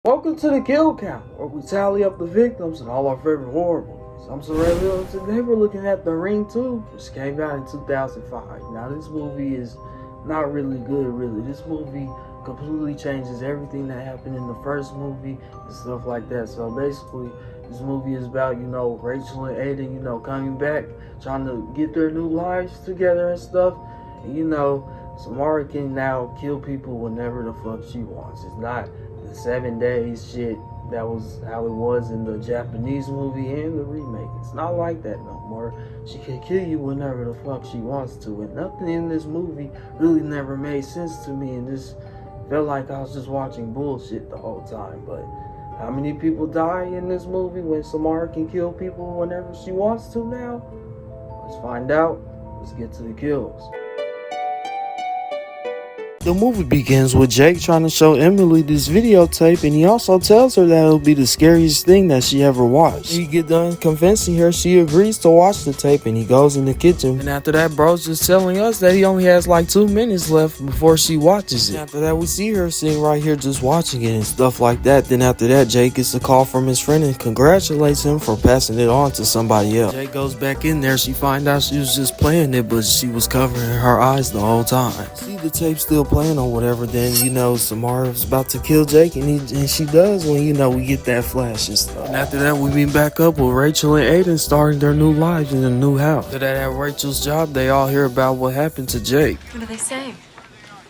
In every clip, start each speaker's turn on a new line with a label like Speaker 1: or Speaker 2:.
Speaker 1: Welcome to the Kill Count, where we tally up the victims in all our favorite horror movies. I'm Surreal, and today we're looking at The Ring 2, which came out in 2005. Now this movie is not really good, really. This movie completely changes everything that happened in the first movie and stuff like that. So basically, this movie is about, Rachel and Aiden, coming back, trying to get their new lives together and stuff. And, Samara can now kill people whenever the fuck she wants. It's not the 7 days shit that was how it was in the Japanese movie and the remake. It's not like that no more. She can kill you whenever the fuck she wants to, and nothing in this movie really never made sense to me, and this felt like I was just watching bullshit the whole time. But how many people die in this movie when Samara can kill people whenever she wants to now? Let's find out. Let's get to the kills. The movie begins with Jake trying to show Emily this videotape, and he also tells her that it'll be the scariest thing that she ever watched. He get done convincing her, she agrees to watch the tape, and he goes in the kitchen. And after that, bro's just telling us that he only has like 2 minutes left before she watches it. And after that, we see her sitting right here just watching it and stuff like that. Then after that, Jake gets a call from his friend and congratulates him for passing it on to somebody else. Jake goes back in there. She finds out she was just playing it, but she was covering her eyes the whole time. See the tape still playing or whatever, then Samara's about to kill Jake, and she does when we get that flash and stuff. And after that, we meet back up with Rachel and Aiden starting their new lives in a new house. After that, at Rachel's job, they all hear about what happened to Jake.
Speaker 2: What do they say?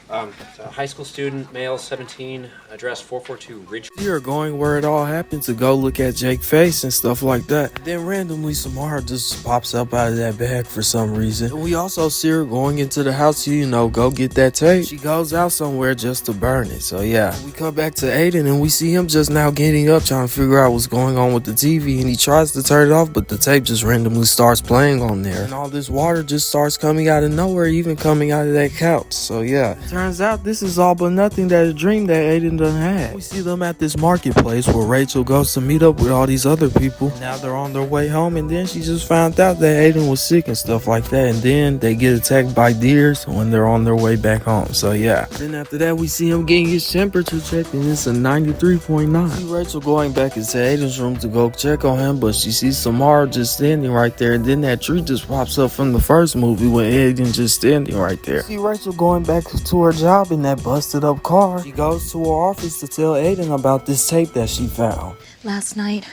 Speaker 3: High school student, male, 17, address 442 Ridge.
Speaker 1: We are going where it all happened to go look at Jake's face and stuff like that. Then randomly, Samara just pops up out of that bag for some reason. And we also see her going into the house to, go get that tape. She goes out somewhere just to burn it. So yeah, we come back to Aiden and we see him just now getting up trying to figure out what's going on with the TV. And he tries to turn it off, but the tape just randomly starts playing on there. And all this water just starts coming out of nowhere, even coming out of that couch. So yeah, turns out this is all but nothing that a dream that Aiden done had. We see them at this marketplace where Rachel goes to meet up with all these other people. Now they're on their way home, and then she just found out that Aiden was sick and stuff like that, and then they get attacked by deers when they're on their way back home. So yeah, then after that we see him getting his temperature checked, and it's a 93.9. See Rachel going back into Aiden's room to go check on him, but she sees Samara just standing right there, and then that tree just pops up from the first movie with Aiden just standing right there. See Rachel going back to her job in that busted up car. She goes to her office to tell Aiden about this tape that she found.
Speaker 2: Last night,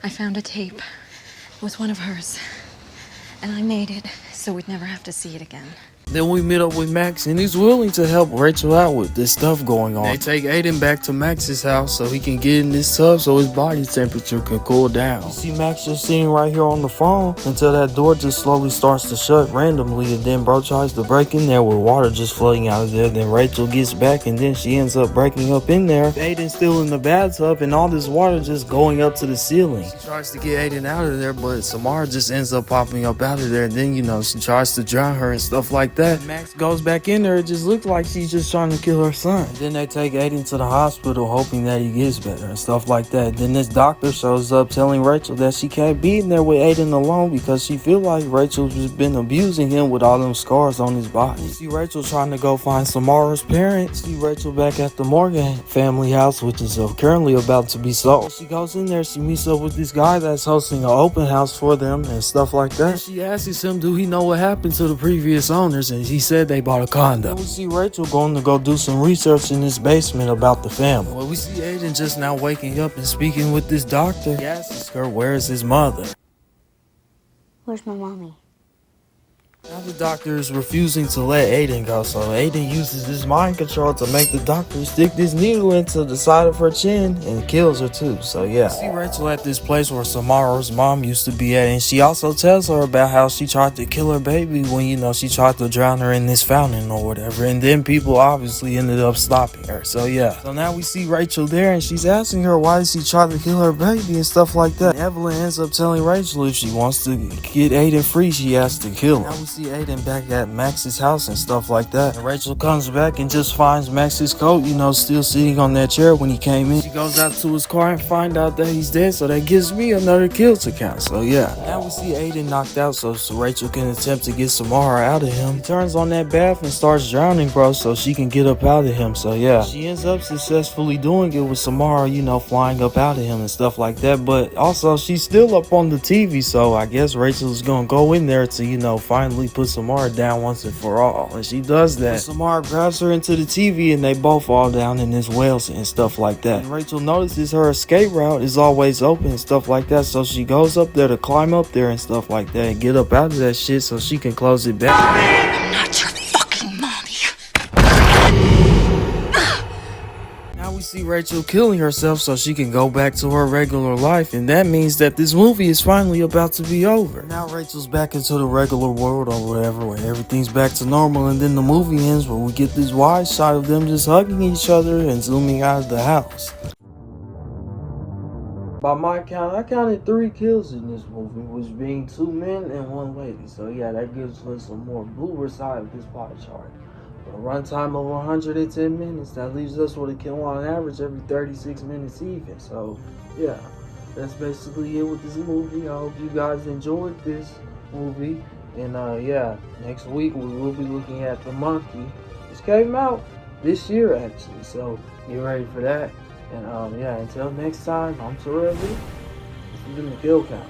Speaker 2: I found a tape. It was one of hers. And I made it so we'd never have to see it again.
Speaker 1: Then we meet up with Max, and he's willing to help Rachel out with this stuff going on. They take Aiden back to Max's house so he can get in this tub so his body temperature can cool down. You see Max just sitting right here on the phone until that door just slowly starts to shut randomly, and then bro tries to break in there with water just flooding out of there. Then Rachel gets back, and then she ends up breaking up in there. Aiden's still in the bathtub, and all this water just going up to the ceiling. She tries to get Aiden out of there, but Samara just ends up popping up out of there, and then she tries to drown her and stuff like that. Max goes back in there. It just looked like she's just trying to kill her son. And then they take Aiden to the hospital hoping that he gets better and stuff like that. Then this doctor shows up telling Rachel that she can't be in there with Aiden alone because she feel like Rachel's just been abusing him with all them scars on his body. You see Rachel trying to go find Samara's parents. See Rachel back at the Morgan family house, which is currently about to be sold. She goes in there. She meets up with this guy that's hosting an open house for them and stuff like that. And she asks him, do he know what happened to the previous owners? And he said they bought a condo. And we see Rachel going to go do some research in his basement about the family. Well, we see Aiden just now waking up and speaking with this doctor. He asks her, where is his mother?
Speaker 2: Where's my mommy?
Speaker 1: Now the doctor is refusing to let Aiden go, so Aiden uses his mind control to make the doctor stick this needle into the side of her chin and kills her too. So yeah, see Rachel at this place where Samara's mom used to be at, and she also tells her about how she tried to kill her baby when she tried to drown her in this fountain or whatever, and then people obviously ended up stopping her. So yeah, so now we see Rachel there, and she's asking her why did she try to kill her baby and stuff like that. And Evelyn ends up telling Rachel if she wants to get Aiden free, she has to kill him. Now we see Aiden back at Max's house and stuff like that. And Rachel comes back and just finds Max's coat, you know, still sitting on that chair when he came in. She goes out to his car and find out that he's dead, so that gives me another kill to count. So yeah, now we see Aiden knocked out so Rachel can attempt to get Samara out of him. He turns on that bath and starts drowning, bro, so she can get up out of him. So yeah, she ends up successfully doing it with Samara, you know, flying up out of him and stuff like that. But also she's still up on the TV, so I guess Rachel's gonna go in there to, you know, finally put Samara down once and for all. And she does that. Samara grabs her into the TV and they both fall down in this well and stuff like that. And Rachel notices her escape route is always open and stuff like that, so she goes up there to climb up there and stuff like that and get up out of that shit so she can close it back.
Speaker 2: I'm not your fucking mommy.
Speaker 1: Now we see Rachel killing herself so she can go back to her regular life, and that means that this movie is finally about to be over. Now Rachel's back into the regular world or whatever, where everything's back to normal, and then the movie ends where we get this wide shot of them just hugging each other and zooming out of the house. By my count, I counted 3 kills in this movie, which being 2 men and 1 lady. So yeah, that gives us a more bluer side of this pie chart. With a runtime of 110 minutes, that leaves us with a kill on average every 36 minutes even. So yeah, that's basically it with this movie. I hope you guys enjoyed this movie. And yeah, next week we will be looking at The Monkey. This came out this year actually, so get ready for that. And yeah, until next time, I'm Terrell. This has been the Kill Count.